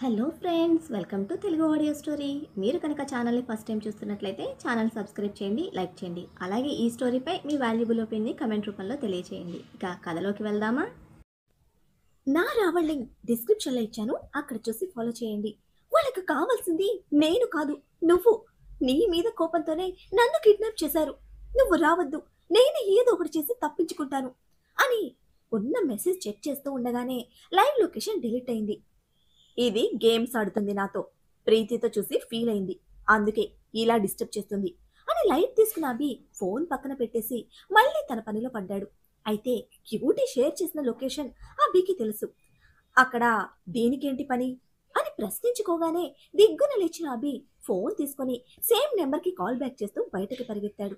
Hello friends, welcome to Telugu audio story. మీరు కనుక ఛానల్ని ఫస్ట్ టైం చూస్తున్నట్లయితే ఛానల్ సబ్స్క్రైబ్ చేయండి, లైక్ చేయండి. అలాగే ఈ స్టోరీపై మీ వాల్యుబుల్ ఒపీనియన్ని కమెంట్ రూపంలో తెలియచేయండి. ఇక కథలోకి వెళ్దామా? నా రావణ్ లింక్ డిస్క్రిప్షన్లో ఇచ్చాను, అక్కడ చూసి ఫాలో చేయండి. వాళ్ళకి కావాల్సింది నేను కాదు, నువ్వు. నీ మీద కోపంతోనే నన్ను కిడ్నాప్ చేశారు. నువ్వు రావద్దు, నేను ఏదో ఒకటి చేసి తప్పించుకుంటాను అని ఉన్న మెసేజ్ చెక్ చేస్తూ ఉండగానే లైవ్ లొకేషన్ డిలీట్ అయింది. ఇది గేమ్స్ ఆడుతుంది నాతో, ప్రీతితో చూసి ఫీల్ అయింది, అందుకే ఇలా డిస్టర్బ్ చేస్తుంది అని లైట్ తీసుకున్న అభి ఫోన్ పక్కన పెట్టేసి మళ్ళీ తన పనిలో పడ్డాడు. అయితే క్యూటీ షేర్ చేసిన లొకేషన్ అభికి తెలుసు. అక్కడ దీనికేంటి పని అని ప్రశ్నించుకోగానే దిగ్గున లేచిన అభి ఫోన్ తీసుకొని సేమ్ నెంబర్కి కాల్ బ్యాక్ చేస్తూ బయటకు పరిగెత్తాడు.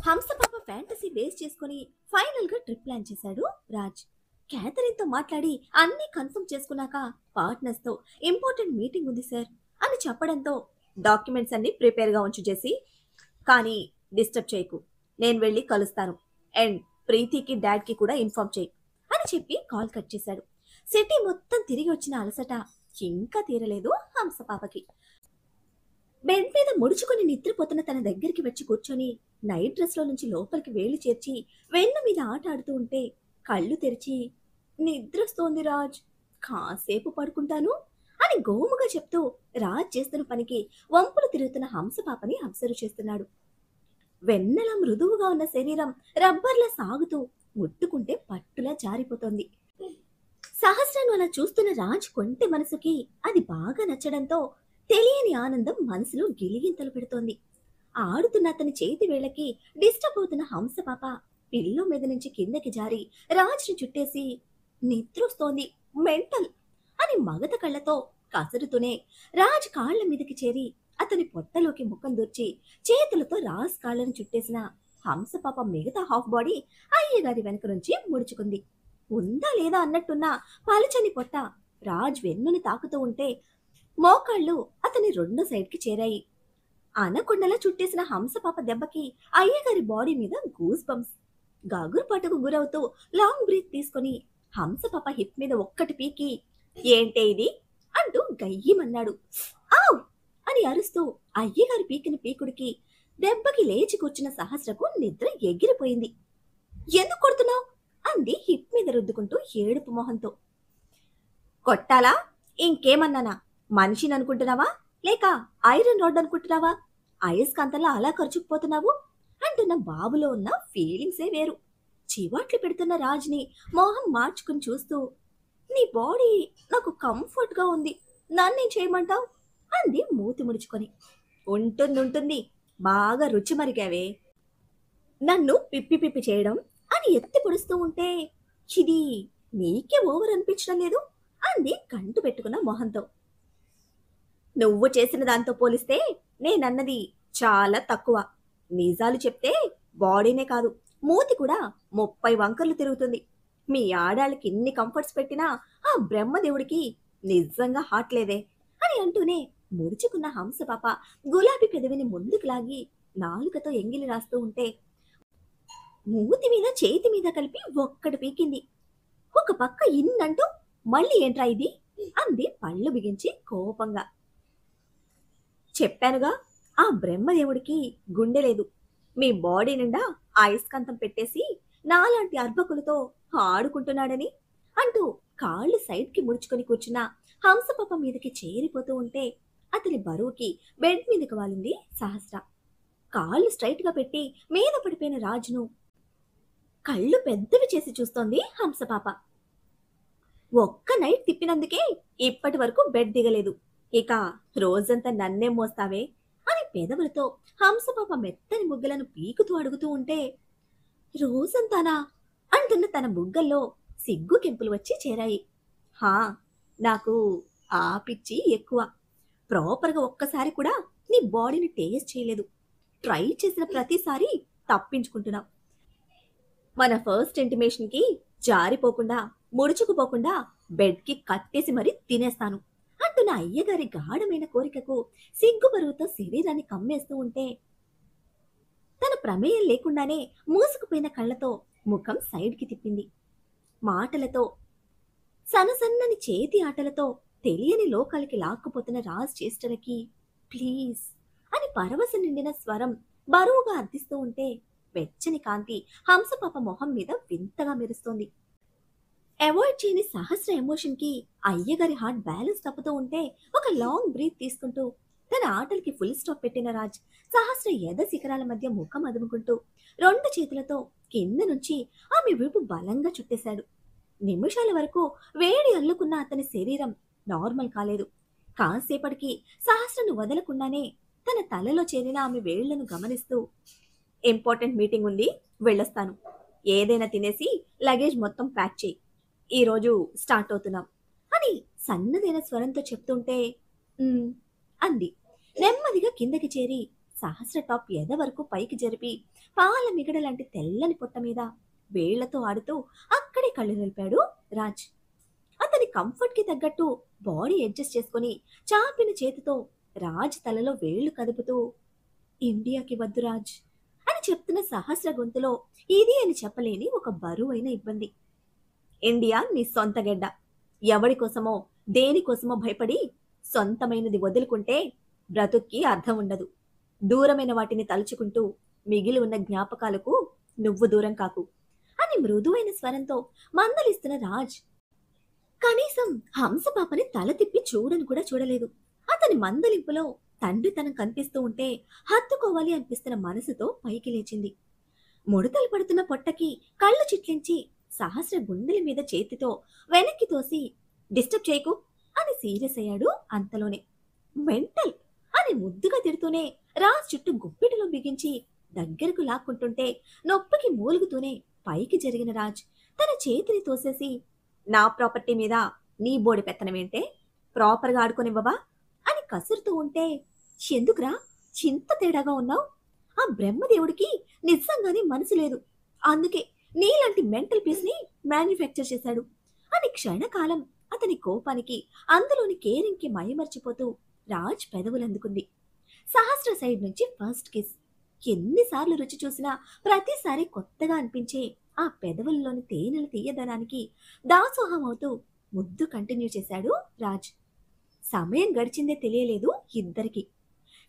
హంసపాప ఫ్యాంటసీ బేస్ చేసుకుని ఫైనల్ గా ట్రిప్ ప్లాన్ చేశాడు రాజ్. క్యాథరిన్తో మాట్లాడి అన్నీ కన్ఫర్మ్ చేసుకున్నాక పార్ట్నర్స్తో ఇంపార్టెంట్ మీటింగ్ ఉంది సార్ అని చెప్పడంతో డాక్యుమెంట్స్ అన్ని ప్రిపేర్గా ఉంచు చేసి, కానీ డిస్టర్బ్ చేయకు, నేను వెళ్ళి కలుస్తాను అండ్ ప్రీతికి డాడ్కి కూడా ఇన్ఫార్మ్ చేయి అని చెప్పి కాల్ కట్ చేశాడు. సిటీ మొత్తం తిరిగి వచ్చిన అలసట ఇంకా తీరలేదు హంసపాపకి. బెడ్ మీద ముడుచుకొని నిద్రపోతున్న తన దగ్గరికి వచ్చి కూర్చొని నైట్ డ్రెస్లో నుంచి లోపలికి వేళ్లు చేర్చి వెన్ను మీద ఆట ఆడుతూ ఉంటే కళ్ళు తెరిచి, నిద్రస్తోంది రాజ్, కాసేపు పడుకుంటాను అని గోముగా చెప్తూ రాజ్ చేస్తున్న పనికి వంపులు తిరుగుతున్న హంసపాపని అబ్జర్వ్ చేస్తున్నాడు. వెన్నెల మృదువుగా ఉన్న శరీరం రబ్బర్లా సాగుతూ ముట్టుకుంటే పట్టులా జారిపోతోంది. సహస్రాన్ని అలా చూస్తున్న రాజ్ కొంటె మనసుకి అది బాగా నచ్చడంతో తెలియని ఆనందం మనసులో గిలిగింతలు పెడుతోంది. ఆడుతున్న అతని చేతి వేళకి డిస్టర్బ్ అవుతున్న హంసపాప పిల్లో మీద నుంచి కిందకి జారి రాజ్ని చుట్టేసి, నిద్రొస్తోంది, మెంటల్ అని మగత కళ్ళతో కసరుతూనే రాజ్ కాళ్ల మీదకి చేరి అతని పొట్టలోకి ముఖం దూర్చి చేతులతో రాజ్ కాళ్లను చుట్టేసిన హంసపాప మిగతా హాఫ్ బాడీ అయ్యగారి వెనక నుంచి ముడుచుకుంది. ఉందా లేదా అన్నట్టున్న పలుచని పొట్ట రాజ్ వెన్నుని తాకుతూ ఉంటే మోకాళ్ళు అతని రెండు సైడ్కి చేరాయి. అనకొండలా చుట్టేసిన హంసపాప దెబ్బకి అయ్యగారి బాడీ మీద గూస్ బంప్స్. గాగురుపాటుకు గురవుతూ లాంగ్ బ్రీత్ తీసుకుని హంసపాప హిప్ మీద ఒక్కటి పీకి, ఏంటే ఇది అంటూ గయ్యమన్నాడు. ఆవ్ అని అరుస్తూ అయ్యగారి పీకిన పీకుడికి దెబ్బకి లేచి కూర్చున్న సహస్రకు నిద్ర ఎగిరిపోయింది. ఎందుకు కొడుతున్నావు అంది హిప్ మీద రుద్దుకుంటూ ఏడుపు మొహంతో. కొట్టాలా? ఇంకేమన్నానా? మనిషిని అనుకుంటున్నావా లేక ఐరన్ రాడ్ అనుకుంటున్నావా? అయస్కాంతంలో అలా ఖర్చుకుపోతున్నావు అంటున్న బాబులో ఉన్న ఫీలింగ్సే వేరు. చివాట్లు పెడుతున్న రాజ్ని మోహం మార్చుకుని చూస్తూ, నీ బాడీ నాకు కంఫర్ట్గా ఉంది, నన్నేం చేయమంటావు అంది మూతి ముడుచుకొని. ఉంటుంది, బాగా రుచి మరిగావే, నన్ను పిప్పి పిప్పి చేయడం అని ఎత్తి పొడుస్తూ ఉంటే, ఇది నీకే ఓవర్ అనిపించడం లేదు అంది కంటు పెట్టుకున్న మొహంతో. నువ్వు చేసిన దాంతో పోలిస్తే నేనన్నది చాలా తక్కువ. నిజాలు చెప్తే బాడీనే కాదు, మూతి కూడా 30 వంకర్లు తిరుగుతుంది. మీ ఆడాళ్ళకి ఎన్ని కంఫర్ట్స్ పెట్టినా ఆ బ్రహ్మదేవుడికి నిజంగా హాట్ లేదే అని అంటూనే ముడుచుకున్న హంసపాప గులాబీ పెదవిని ముందుకు లాగి నాలుకతో ఎంగిలి రాస్తూ ఉంటే మూతి మీద చేతి మీద కలిపి ఒక్కటి పీకింది. ఒక పక్క ఇన్నంటూ మళ్ళీ ఏంట్రా ఇది అంది పళ్ళు బిగించి కోపంగా. చెప్పానుగా, ఆ బ్రహ్మదేవుడికి గుండె లేదు. మీ బాడీ నిండా అయస్కాంతం పెట్టేసి నాలాంటి అర్భకులతో ఆడుకుంటున్నాడని అంటూ కాళ్ళు సైడ్కి ముడుచుకొని కూర్చున్న హంసపాప మీదకి చేరిపోతూ ఉంటే అతని బరువుకి బెడ్ మీదకి వాలింది సహస్ర. కాళ్ళు స్ట్రైట్ గా పెట్టి మీద పడిపోయిన రాజును కళ్ళు పెద్దవి చేసి చూస్తోంది హంసపాప. ఒక్క నైట్ తిప్పినందుకే ఇప్పటి వరకు బెడ్ దిగలేదు, ఇక రోజంతా నన్నే మోస్తావే అని పెదవులతో హంసపాప మెత్తని బుగ్గలను పీకుతూ అడుగుతూ ఉంటే, రోజంతానా అంటున్న తన బుగ్గల్లో సిగ్గు కెంపులు వచ్చి చేరాయి. హా, నాకు ఆ పిచ్చి ఎక్కువ. ప్రాపర్గా ఒక్కసారి కూడా నీ బాడీని టేస్ట్ చేయలేదు. ట్రై చేసిన ప్రతిసారి తప్పించుకుంటున్నావు. మన ఫస్ట్ ఇంటిమేషన్కి జారిపోకుండా ముడుచుకుపోకుండా బెడ్కి కట్టేసి మరీ తినేస్తాను అంటున్న అయ్యగారి గాఢమైన కోరికకు సిగ్గుబరువుతో శరీరాన్ని కమ్మేస్తూ ఉంటే తన ప్రమేయం లేకుండానే మూసుకుపోయిన కళ్ళతో ముఖం సైడ్కి తిప్పింది. మాటలతో సన్నసన్నని చేతి ఆటలతో తెలియని లోకాలకి లాక్కుపోతున్న రాజ్ చేష్టలకి ప్లీజ్ అని పరవశ నిండిన స్వరం బరువుగా అర్థిస్తూ ఉంటే వెచ్చని కాంతి హంసపాప మొహం మీద వింతగా మెరుస్తోంది. అవాయిడ్ చేయని సహస్ర ఎమోషన్ కి అయ్యగారి హార్ట్ బ్యాలెన్స్ తప్పుతూ ఉంటే ఒక లాంగ్ బ్రీత్ తీసుకుంటూ తన ఆటలకి ఫుల్ స్టాప్ పెట్టిన రాజ్ సహస్ర ఎద శిఖరాల మధ్య ముఖం అదుముకుంటూ రెండు చేతులతో కింద నుంచి ఆమె వీపు బలంగా చుట్టేశాడు. నిమిషాల వరకు వేడి అల్లుకున్న అతని శరీరం నార్మల్ కాలేదు. కాసేపటికి సహస్రను వదలకుండానే తన తలలో చేరిన ఆమె వేళ్లను గమనిస్తూ ఇంపార్టెంట్ మీటింగ్ ఉంది, వెళ్ళొస్తాను. ఏదైనా తినేసి లగేజ్ మొత్తం ప్యాక్ చేయి, ఈరోజు స్టార్ట్ అవుతున్నాం అని సన్నదైన స్వరంతో చెప్తుంటే "ఉమ్" అంది. నెమ్మదిగా కిందకి చేరి సహస్ర టాప్ ఎద వరకు పైకి జరిపి పాల మిగడ లాంటి తెల్లని పొట్ట మీద వేళ్లతో ఆడుతూ అక్కడే కళ్ళు నిలిపాడు రాజ్. అతని కంఫర్ట్ కి తగ్గట్టు బాడీ అడ్జస్ట్ చేసుకుని చాపిన చేతితో రాజ్ తలలో వేళ్లు కదుపుతూ ఇండియాకి వద్దు రాజ్ అని చెప్తున్న సహస్ర గొంతులో ఇది అని చెప్పలేని ఒక బరువైన ఇబ్బంది. ఇండియా నీ సొంత గెడ్డ. ఎవడి కోసమో దేనికోసమో భయపడి సొంతమైనది వదులుకుంటే బ్రతుక్కి అర్థం ఉండదు. దూరమైన వాటిని తలుచుకుంటూ మిగిలి ఉన్న జ్ఞాపకాలకు నువ్వు దూరం కాకు అని మృదువైన స్వరంతో మందలిస్తున్న రాజ్ కనీసం హంసపాపని తల తిప్పి చూడను కూడా చూడలేదు. అతని మందలింపులో తండ్రితనం కనిపిస్తూ ఉంటే హత్తుకోవాలి అనిపిస్తున్న మనసుతో పైకి లేచింది. ముడతలు పడుతున్న పొట్టకి కళ్ళు చిట్లించి సహస్ర గుండెల మీద చేతితో వెనక్కి తోసి డిస్టర్బ్ చేయకు అని సీరియస్ అయ్యాడు. అంతలోనే మెంటల్ అని ముద్దుగా తిడుతూనే రాజ్ చుట్టూ గుప్పిటిలో బిగించి దగ్గరకు లాక్కుంటుంటే నొప్పికి మూలుగుతూనే పైకి జరిగిన రాజ్ తన చేతిని తోసేసి నా ప్రాపర్టీ మీద నీ బోడి పెత్తనమేంటే, ప్రాపర్గా ఆడుకోనివ్వవా అని కసురుతూ ఉంటే ఎందుకురా చింత తేడాగా ఉన్నావు? ఆ బ్రహ్మదేవుడికి నిజంగానే మనసు లేదు, అందుకే నీలాంటి మెంటల్ పీస్ ని మ్యానుఫ్యాక్చర్ చేశాడు అని క్షణకాలం అతని కోపానికి అందులోని కేరింగ్ కి మైమర్చిపోతూ రాజ్ పెదవులందుకుంది. సహస్ర సైడ్ నుంచి ఫస్ట్ కిస్. ఎన్నిసార్లు రుచి చూసినా ప్రతిసారి కొత్తగా అనిపించే ఆ పెదవుల్లోని తేనెల తీయదనానికి దాసోహం అవుతూ ముద్దు కంటిన్యూ చేశాడు రాజ్. సమయం గడిచిందే తెలియలేదు ఇద్దరికి.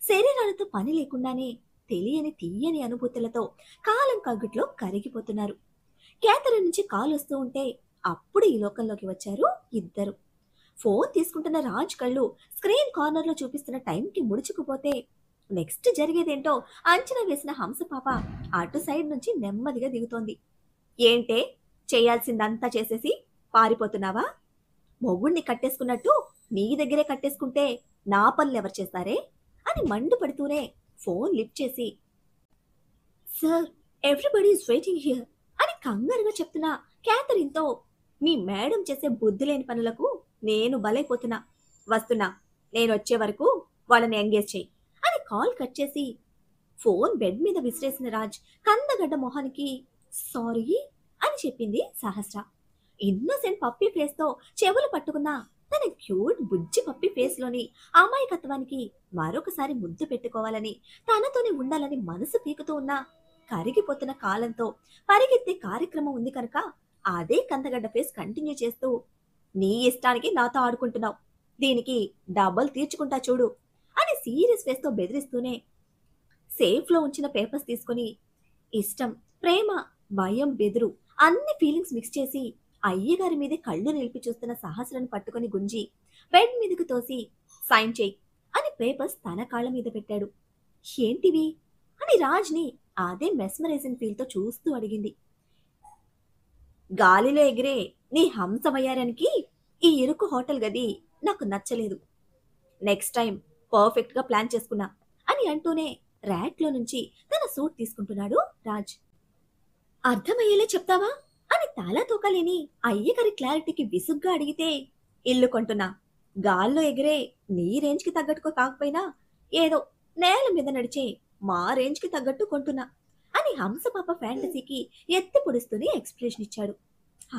శరీరాలతో పని లేకుండానే తెలియని తీయని అనుభూతులతో కాలం కగ్గుట్లో కరిగిపోతున్నారు. కేతరిన్ నుంచి కాల్ వస్తూ ఉంటే అప్పుడు ఈ లోకంలోకి వచ్చారు ఇద్దరు. ఫోన్ తీసుకుంటున్న రాజ్ కళ్ళు స్క్రీన్ కార్నర్లో చూపిస్తున్న టైంకి ముడుచుకుపోతే నెక్స్ట్ జరిగేదేంటో అంచనా వేసిన హంసపాప అటు సైడ్ నుంచి నెమ్మదిగా దిగుతోంది. ఏంటే చేయాల్సిందంతా చేసేసి పారిపోతున్నావా? మొగుణ్ణి కట్టేసుకున్నట్టు నీ దగ్గరే కట్టేసుకుంటే నా పనులు ఎవరు చేస్తారే అని మండుపడుతూనే ఫోన్ లిఫ్ట్ చేసి sir everybody is waiting here అని కంగారుగా చెప్తున్న క్యాథరిన్తో మీ మేడం చేసే బుద్ధి లేని పనులకు నేను బలైపోతున్నా, వస్తున్నా, నేను వచ్చే వరకు వాళ్ళని ఎంగేజ్ చేయి అని కాల్ కట్ చేసి ఫోన్ బెడ్ మీద విసిరేసిన రాజ్ కందగడ్డ మొహానికి సారీ అని చెప్పింది సహస్ర. ఇన్నోసెంట్ పప్పి ఫేస్ తో చెవులు పట్టుకున్న తన క్యూట్ బుజ్జి పప్పి ఫేస్ లోని అమాయకత్వానికి మరొకసారి ముద్దు పెట్టుకోవాలని తనతోనే ఉండాలని మనసు పీకుతూ ఉన్న కరిగిపోతున్న కాలంతో పరిగెత్తే కార్యక్రమం ఉంది కనుక అదే కందగడ్డ ఫేస్ కంటిన్యూ చేస్తూ నీ ఇష్టానికి నాతో ఆడుకుంటున్నావు, దీనికి డబ్బులు తీర్చుకుంటా చూడు అని సీరియస్ ఫేస్ తో బెదిరిస్తూనే సేఫ్ లో ఉంచిన పేపర్స్ తీసుకుని ఇష్టం, ప్రేమ, భయం, బెదురు అన్ని ఫీలింగ్స్ మిక్స్ చేసి అయ్యగారి మీదే కళ్ళు నిలిపి చూస్తున్న సహస్రను పట్టుకుని గుంజి బెడ్ మీదకు తోసి సైన్ చేయి అని పేపర్స్ తన కాళ్ళ మీద పెట్టాడు. ఏంటివి అని రాజ్ని అదే మెస్మరైజింగ్ ఫీల్ తో చూస్తూ అడిగింది. గాలిలో ఎగిరే నీ హంస వయ్యారానికి ఈ ఇరుకు హోటల్ గది నాకు నచ్చలేదు, నెక్స్ట్ టైం పర్ఫెక్ట్ గా ప్లాన్ చేసుకున్నా అని అంటూనే ర్యాక్ లో నుంచి తన సూట్ తీసుకుంటున్నాడు రాజ్. అర్థమయ్యేలా చెప్తావా అని తాళా తోకలేని అయ్యగారి క్లారిటీకి విసుగ్గా అడిగితే ఇల్లు కొంటున్నా, గాల్లో ఎగిరే నీ రేంజ్ కి తగ్గట్టుకో కాకపోయినా ఏదో నేల మీద నడిచే మా రేంజ్ కి తగ్గట్టు కొంటున్నా అని హంసపాప ఫ్యాంటసీకి ఎత్తి పొడుస్తూనే ఎక్స్ప్రెషన్ ఇచ్చాడు.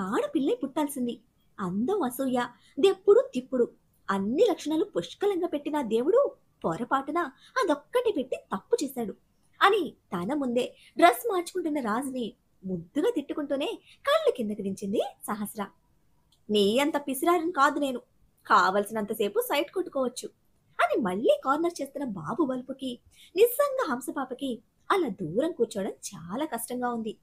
ఆడపిల్లే పుట్టాల్సింది, అందం, అసూయ, దెప్పుడు తిప్పుడు అన్ని లక్షణాలు పుష్కలంగా పెట్టిన దేవుడు పొరపాటున అదొక్కటి పెట్టి తప్పు చేశాడు అని తన ముందే డ్రెస్ మార్చుకుంటున్న రాజుని ముద్దుగా తిట్టుకుంటూనే కళ్ళు కిందకి దించింది సహస్ర. నీ అంత పిసిరారని కాదు నేను. కావలసినంతసేపు సైట్ కొట్టుకోవచ్చు అని మళ్ళీ కార్నర్ చేస్తున్న బాబు బల్పుకి నిజంగా హంసపాపకి అలా దూరం కూర్చోవడం చాలా కష్టంగా ఉంది.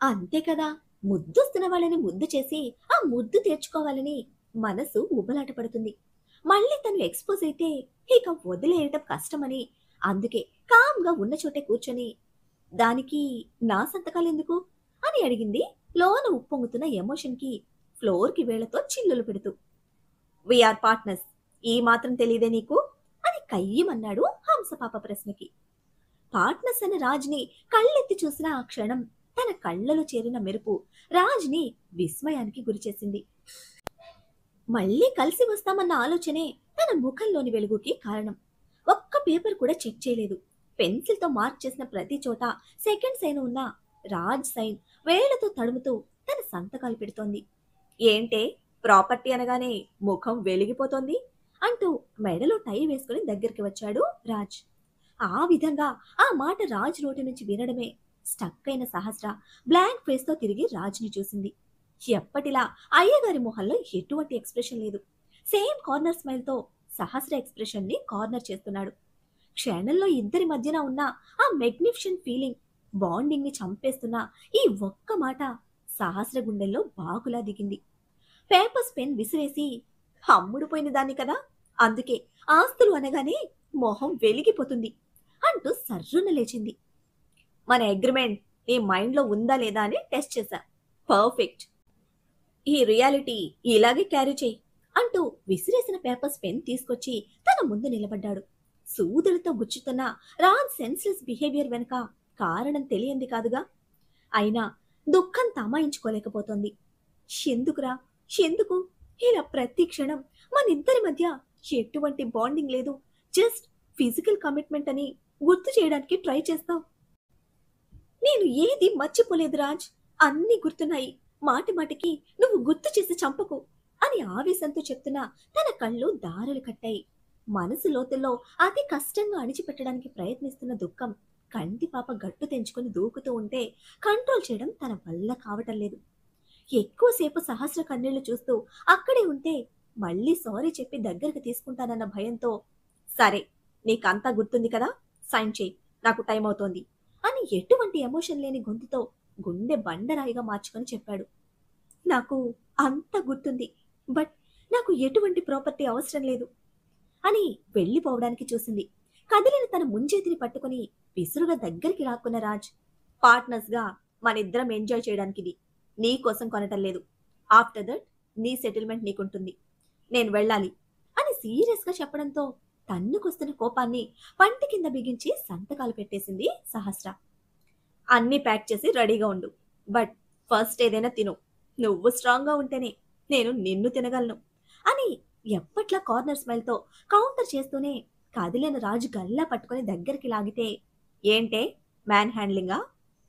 అంతే కదా, ముద్దొస్తున్న వాళ్ళని ముద్దు చేసి ఆ ముద్దు తీర్చుకోవాలని మనసు ఉబలాట పడుతుంది. మళ్ళీ తను ఎక్స్పోజ్ అయితే ఇక వదిలేయటం కష్టమని అందుకే కామ్గా ఉన్న చోటే కూర్చొని దానికి నా సంతకాలెందుకు అని అడిగింది లోన ఉప్పొంగుతున్న ఎమోషన్కి ఫ్లోర్కి వేళ్లతో చిల్లులు పెడుతూ. వీఆర్ పార్ట్నర్స్, ఈ మాత్రం తెలియదే నీకు అని కయ్యమన్నాడు హంసపాప ప్రశ్నకి. పార్ట్నర్స్ అన్న రాజ్ని కళ్ళెత్తి చూసిన ఆ క్షణం తన కళ్ళలో చేరిన మెరుపు రాజ్ని విస్మయానికి గురిచేసింది. మళ్ళీ కలిసి వస్తామన్న ఆలోచనే తన ముఖంలోని వెలుగుకి కారణం. ఒక్క పేపర్ కూడా చెక్ చేయలేదు. పెన్సిల్తో మార్క్ చేసిన ప్రతి చోట సెకండ్ సైన్ ఉన్న రాజ్ సైన్ వేళ్లతో తడుముతూ తన సంతకాలు పెడుతోంది. ఏంటే, ప్రాపర్టీ అనగానే ముఖం వెలిగిపోతోంది అంటూ మెడలో టై వేసుకుని దగ్గరికి వచ్చాడు రాజ్. ఆ విధంగా ఆ మాట రాజ్ నోటి నుంచి వినడమే స్టక్ అయిన సహస్ర బ్లాంక్ ఫేస్ తో తిరిగి రాజ్ని చూసింది. ఎప్పటిలా అయ్యగారి మొహంలో ఎటువంటి ఎక్స్ప్రెషన్ లేదు. సేమ్ కార్నర్ స్మైల్ తో సహస్ర ఎక్స్ప్రెషన్ ని కార్నర్ చేస్తున్నాడు. క్షణంలో ఇద్దరి మధ్యన ఉన్న ఆ మెగ్నిఫిషెంట్ ఫీలింగ్, బాండింగ్ ని చంపేస్తున్న ఈ ఒక్క మాట సహస్ర గుండెల్లో బాగులా దిగింది. పేపర్స్ పెన్ విసిరేసి, అమ్ముడుపోయిన దాన్ని కదా, అందుకే ఆస్తులు అనగానే మొహం వెలిగిపోతుంది అంటూ సర్రున లేచింది. మన అగ్రిమెంట్ నీ మైండ్లో ఉందా లేదా అని టెస్ట్ చేశా. పర్ఫెక్ట్. ఈ రియాలిటీ ఇలాగే క్యారీ చేయి అంటూ విసిరేసిన పేపర్స్ పెన్ తీసుకొచ్చి తన ముందు నిలబడ్డాడు. సూదులతో గుచ్చుతున్న రాజ్ సెన్స్లెస్ బిహేవియర్ వెనుక కారణం తెలియంది కాదుగా. అయినా దుఃఖం తమాయించుకోలేకపోతోంది. ఎందుకురా, ఎందుకు ఇలా ప్రతి క్షణం మనిద్దరి మధ్య ఎటువంటి బాండింగ్ లేదు, జస్ట్ ఫిజికల్ కమిట్మెంట్ అని గుర్తు చేయడానికి ట్రై చేస్తావు? నేను ఏది మర్చిపోలేదు రాజ్, అన్నీ గుర్తున్నాయి. మాటి మాటికి నువ్వు గుర్తు చేసి చంపకు అని ఆవేశంతో చెప్తున్నా తన కళ్ళు దారులు కట్టాయి. మనసు లోతుల్లో అతి కష్టంగా అణిచిపెట్టడానికి ప్రయత్నిస్తున్న దుఃఖం కంటిపాప గట్టు తెంచుకుని దూకుతూ ఉంటే కంట్రోల్ చేయడం తన వల్ల కావటం లేదు. ఎక్కువసేపు సహస్ర కన్నీళ్లు చూస్తూ అక్కడే ఉంటే మళ్ళీ సారీ చెప్పి దగ్గరకు తీసుకుంటానన్న భయంతో, సరే నీకంతా గుర్తుంది కదా, సైన్ చేయి, నాకు టైం అవుతోంది అని ఎటువంటి ఎమోషన్ లేని గొంతుతో గుండె బండరాయిగా మార్చుకొని చెప్పాడు. నాకు అంత గుర్తుంది, బట్ నాకు ఎటువంటి ప్రాపర్టీ అవసరం లేదు అని వెళ్ళిపోవడానికి చూసింది. కదిలిన తన ముంచేతిని పట్టుకుని విసురుగా దగ్గరికి లాక్కున్న రాజ్, పార్ట్నర్స్ గా మనిద్దరం ఎంజాయ్ చేయడానికి ఇది, నీ కోసం కొనటం లేదు. ఆఫ్టర్ దట్ నీ సెటిల్మెంట్ నీకుంటుంది, నేను వెళ్ళాలి అని సీరియస్ గా చెప్పడంతో తన్నుకొస్తున్న కోపాన్ని పంటి కింద బిగించి సంతకాలు పెట్టేసింది సహస్ర. అన్నీ ప్యాక్ చేసి రెడీగా ఉండు, బట్ ఫస్ట్ ఏదైనా తిను, నువ్వు స్ట్రాంగ్గా ఉంటేనే నేను నిన్ను తినగలను అని ఎప్పట్లా కార్నర్ స్మైల్తో కౌంటర్ చేస్తూనే కదిలిన రాజు గల్లా పట్టుకుని దగ్గరికి లాగితే, ఏంటే మ్యాన్ హ్యాండ్లింగా,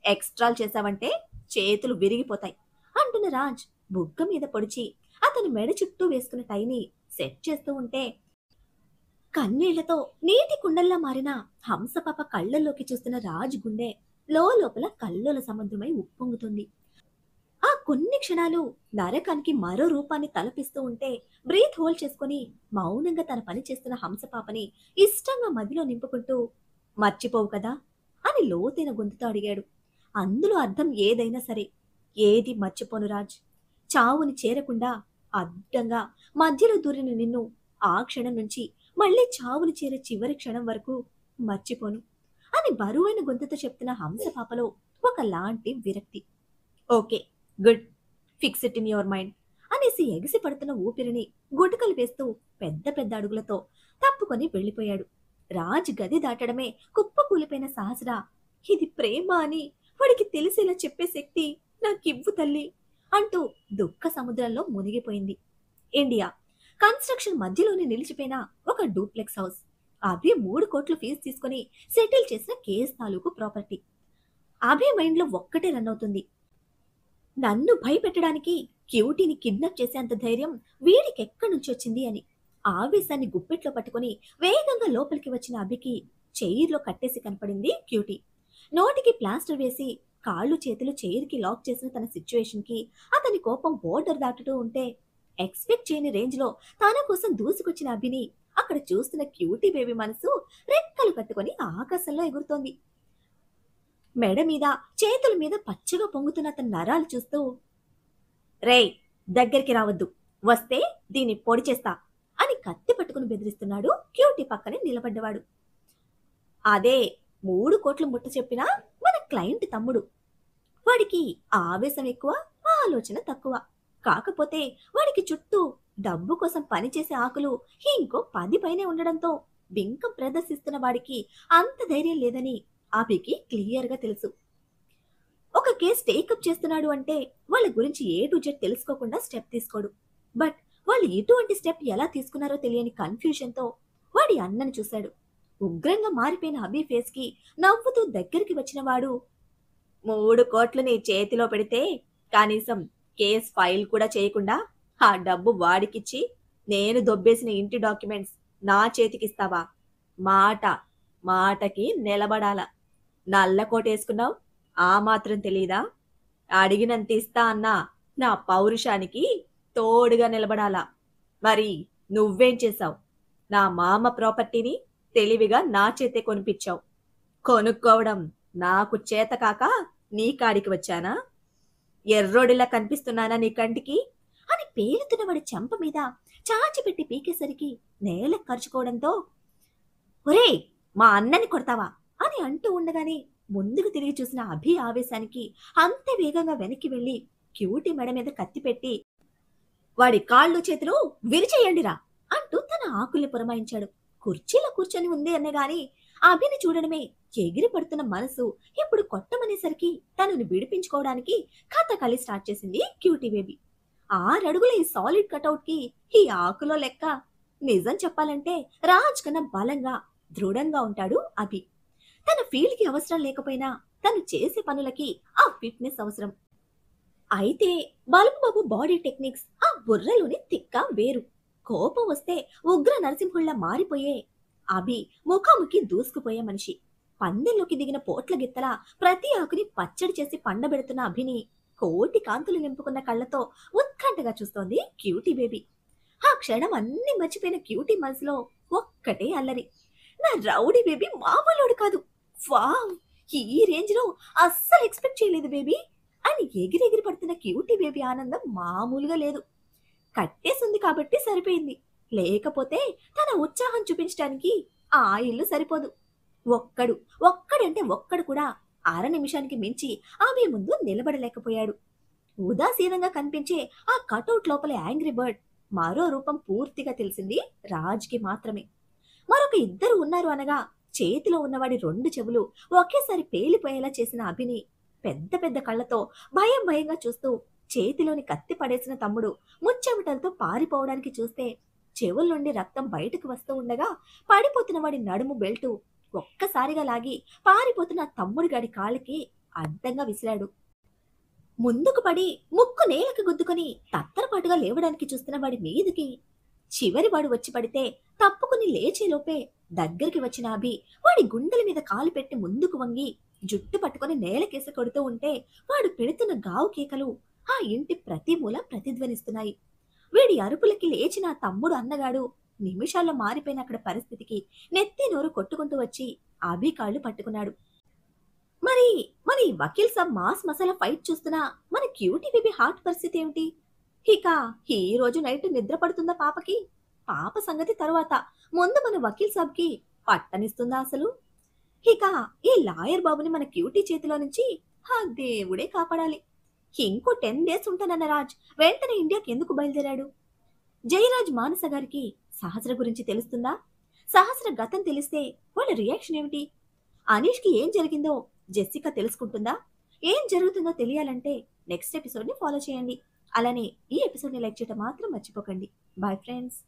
ఎక్స్ట్రాలు చేశావంటే చేతులు విరిగిపోతాయి అంటున్న రాజ్ బుగ్గ మీద పొడిచి అతని మెడ చుట్టూ వేసుకున్న టైని సెట్ చేస్తూ ఉంటే కన్నీళ్లతో నీటి కుండల్లా మారిన హంసపాప కళ్ళల్లోకి చూస్తున్న రాజు గుండె లోపల కల్లోల సముద్రమై ఉప్పొంగుతుంది. ఆ కొన్ని క్షణాలు నరకానికి మరో రూపాన్ని తలపిస్తూ ఉంటే బ్రీత్ హోల్డ్ చేసుకుని మౌనంగా తన పని చేస్తున్న హంసపాపని ఇష్టంగా మదిలో నింపుకుంటూ, మర్చిపోవు కదా అని లోతైన గొంతుతో అడిగాడు. అందులో అర్థం ఏదైనా సరే, ఏది మర్చిపోను రాజ్, చావుని చేరకుండా అడ్డంగా మధ్యలో దూరిన నిన్ను ఆ క్షణం నుంచి మళ్ళీ చావుని చేరే చివరి క్షణం వరకు మర్చిపోను అని బరువైన గొంతుతో చెప్తున్న హంసపాపలో ఒకలాంటి విరక్తి. Okay, good, fix it in your mind అనేసి ఎగిసి పడుతున్న ఊపిరిని గుటకలు వేస్తూ పెద్ద పెద్ద అడుగులతో తప్పుకొని వెళ్ళిపోయాడు. రాజ్ గది దాటడమే కుప్పకూలిపోయిన సహస్ర, ఇది ప్రేమ అని వాడికి తెలిసేలా చెప్పే శక్తి నాకివ్వు తల్లి అంటూ దుఃఖ సముద్రంలో మునిగిపోయింది. ఇండియా కన్స్ట్రక్షన్ మధ్యలోనే నిలిచిపోయిన ఒక డూప్లెక్స్ హౌస్. అభి 3 కోట్లు ఫీజు తీసుకుని సెటిల్ చేసిన కేస్ తాలూకు ప్రాపర్టీ. అభి మైండ్ లో ఒక్కటే రన్ అవుతుంది, నన్ను భయపెట్టడానికి క్యూటీని కిడ్నాప్ చేసేంత ధైర్యం వీడికి ఎక్కడి నుంచి వచ్చింది అని. ఆవేశాన్ని గుప్పెట్లో పట్టుకుని వేగంగా లోపలికి వచ్చిన అభికి చైర్లో కట్టేసి కనపడింది క్యూటీ. నోటికి ప్లాస్టర్ వేసి కాళ్ళు చేతులు చైర్కి లాక్ చేసిన తన సిచ్యువేషన్కి అతని కోపం బోర్డర్ దాటుతూ ఉంటే ఎక్స్పెక్ట్ చేయని రేంజ్లో తన కోసం దూసుకొచ్చిన అభిని అక్కడ చూస్తున్న క్యూటీ బేబీ మనసు రెక్కలు కట్టుకొని ఆకాశంలో ఎగురుతోంది. మెడ మీద చేతుల మీద పచ్చగా పొంగుతున్న అతని నరాలు చూస్తూ, రేయ్ దగ్గరికి రావద్దు, వస్తే దీన్ని పొడి చేస్తా అని కత్తి పట్టుకుని బెదిరిస్తున్నాడు క్యూటీ పక్కనే నిలబడ్డవాడు. అదే 3 కోట్లు ముట్ట చెప్పినా మన క్లయింట్ తమ్ముడు. వాడికి ఆవేశం ఎక్కువ, ఆలోచన తక్కువ. కాకపోతే వాడికి చుట్టూ డబ్బు కోసం పనిచేసే ఆకులు ఇంకో 10 పైనే ఉండడంతో బింకం ప్రదర్శిస్తున్న వాడికి అంత ధైర్యం లేదని అభికి క్లియర్గా తెలుసు. ఒక కేసు టేకప్ చేస్తున్నాడు అంటే వాళ్ళ గురించి ఏ టు జెడ్ తెలుసుకోకుండా స్టెప్ తీసుకోడు. బట్ వాళ్ళు ఎటువంటి స్టెప్ ఎలా తీసుకున్నారో తెలియని కన్ఫ్యూజన్తో వాడి అన్నను చూశాడు. ఉగ్రంగా మారిపోయిన అభి ఫేస్ కి నవ్వుతూ దగ్గరికి వచ్చిన వాడు, 3 కోట్లు నీ చేతిలో పెడితే కనీసం కేస్ ఫైల్ కూడా చేయకుండా ఆ డబ్బు వాడికిచ్చి నేను దొబ్బేసిన ఇంటి డాక్యుమెంట్స్ నా చేతికిస్తావా? మాటకి నిలబడాల. నల్ల కోటేసుకున్నావు, ఆ మాత్రం తెలీదా? అడిగినంత ఇస్తా అన్నా నా పౌరుషానికి తోడుగా నిలబడాలా. మరి నువ్వేం చేశావు? నా మామ ప్రాపర్టీని తెలివిగా నా చేతే కొనిపించావు. కొనుక్కోవడం నాకు చేత కాక నీ కాడికి వచ్చానా? ఎర్రోడిలా కనిపిస్తున్నానా నీ కంటికి అని పేలుతున్న వాడి చెంప మీద చాచిపెట్టి పీకేసరికి నేల ఖర్చుకోవడంతో, ఒరే మా అన్నని కొడతావా అని అంటూ ఉండగానే ముందుకు తిరిగి చూసిన అభి ఆవేశానికి అంతే వేగంగా వెనక్కి వెళ్లి క్యూటీ మెడ మీద కత్తి పెట్టి, వాడి కాళ్ళు చేతులు విరిచేయండిరా అంటూ తన ఆకుల్ని పురమాయించాడు. కుర్చీలో కూర్చొని ఉంది అన్నగాని అభిని చూడడమే ఎగిరి పడుతున్న మనసు ఇప్పుడు కొట్టమనేసరికి తనను విడిపించుకోవడానికి కథకళి స్టార్ట్ చేసింది క్యూటీ బేబీ. 6 అడుగుల ఈ సాలిడ్ కటౌట్ కి ఈ ఆకులో లెక్క. నిజం చెప్పాలంటే రాజ్ కన్నా బలంగా దృఢంగా ఉంటాడు అభి. తన ఫీల్డ్ కి అవసరం లేకపోయినా తను చేసే పనులకి ఆ ఫిట్నెస్ అవసరం. అయితే బలుపు బాబు బాడీ టెక్నిక్స్ ఆ బుర్రలోని తిక్క వేరు. కోపం వస్తే ఉగ్ర నరసింహుళ్లా మారిపోయే అభి ముఖాముఖి దూసుకుపోయే మనిషి. పందెంలోకి దిగిన పోట్ల గిత్తలా ప్రతి ఆకుని పచ్చడి చేసి పండబెడుతున్న అభిని కోటి కాంతులు నింపుకున్న కళ్ళతో ఉత్కంఠగా చూస్తోంది క్యూటీ బేబీ. ఆ క్షణం అన్ని మర్చిపోయిన క్యూటీ మనసులో ఒక్కటే అల్లరి, నా రౌడీ బేబీ మామూలుడు కాదు, వావ్ ఈ రేంజ్ లో అస్సలు ఎక్స్పెక్ట్ చేయలేదు బేబీ అని ఎగిరెగిరి పడుతున్న క్యూటీ బేబీ ఆనందం మామూలుగా లేదు. కట్టేసింది కాబట్టి సరిపోయింది, లేకపోతే తన ఉత్సాహం చూపించడానికి ఆ ఇల్లు సరిపోదు. ఒక్కడంటే ఒక్కడు కూడా 6 నిమిషానికి మించి ఆమె ముందు నిలబడలేకపోయాడు. ఉదాసీనంగా కనిపించే ఆ కటౌట్ లోపల యాంగ్రీ బర్డ్ మరో రూపం పూర్తిగా తెలిసింది రాజ్కి మాత్రమే. మరొక 2 ఉన్నారు అనగా చేతిలో ఉన్నవాడి 2 చెవులు ఒకేసారి పేలిపోయేలా చేసిన అభిని పెద్ద పెద్ద కళ్ళతో భయంగా చూస్తూ చేతిలోని కత్తి పడేసిన తమ్ముడు ముచ్చెమటలతో పారిపోవడానికి చూస్తే చెవుల నుండి రక్తం బయటకు వస్తూ ఉండగా పడిపోతున్న వాడి నడుము బెల్టు ఒక్కసారిగా లాగి పారిపోతున్న తమ్ముడి గాడి కాళ్ళకి అడ్డంగా విసిరాడు. ముందుకు పడి ముక్కు నేలకు గుద్దుకొని తత్తరపాటుగా లేవడానికి చూస్తున్న వాడి మీదికి చివరి వాడు వచ్చి పడితే తప్పుకుని లేచేలోపే దగ్గరికి వచ్చిన అభి వాడి గుండెల మీద కాలు పెట్టి ముందుకు వంగి జుట్టు పట్టుకుని నేలకేసి కొడుతూ ఉంటే వాడు పెడుతున్న గావు కేకలు ఆ ఇంటి ప్రతి మూల ప్రతిధ్వనిస్తున్నాయి. వీడి అరుపులకి లేచిన తమ్ముడు అన్నగాడు నిమిషాల్లో మారిపోయిన అక్కడ పరిస్థితికి నెత్తి నోరు కొట్టుకుంటూ వచ్చి అభి కాళ్ళు పట్టుకున్నాడు. మరి వకీల్ సాబ్ మాస్ మసాలా ఫైట్ చూస్తున్నా మన క్యూటీ బేబీ హార్ట్ పరిస్థితి ఏమిటి? ఇక ఈ రోజు నైట్ నిద్ర పడుతుందా పాపకి? పాప సంగతి తరువాత, ముందు మన వకీల్ సాబ్ కి పట్టనిస్తుందా అసలు? ఇక ఈ లాయర్ బాబుని మన క్యూటీ చేతిలో నుంచి ఆ దేవుడే కాపాడాలి. ఇంకో 10 డేస్ ఉంటానన్న రాజ్ వెంటనే ఇండియాకి ఎందుకు బయలుదేరాడు? జయరాజ్ మానస గారికి సహస్ర గురించి తెలుస్తుందా? సహస్ర గతం తెలిస్తే వాళ్ళ రియాక్షన్ ఏమిటి? అనీష్కి ఏం జరిగిందో జెస్సికా తెలుసుకుంటుందా? ఏం జరుగుతుందో తెలియాలంటే నెక్స్ట్ ఎపిసోడ్ని ఫాలో చేయండి. అలానే ఈ ఎపిసోడ్ని లైక్ చేయడం మాత్రం మర్చిపోకండి. Bye friends.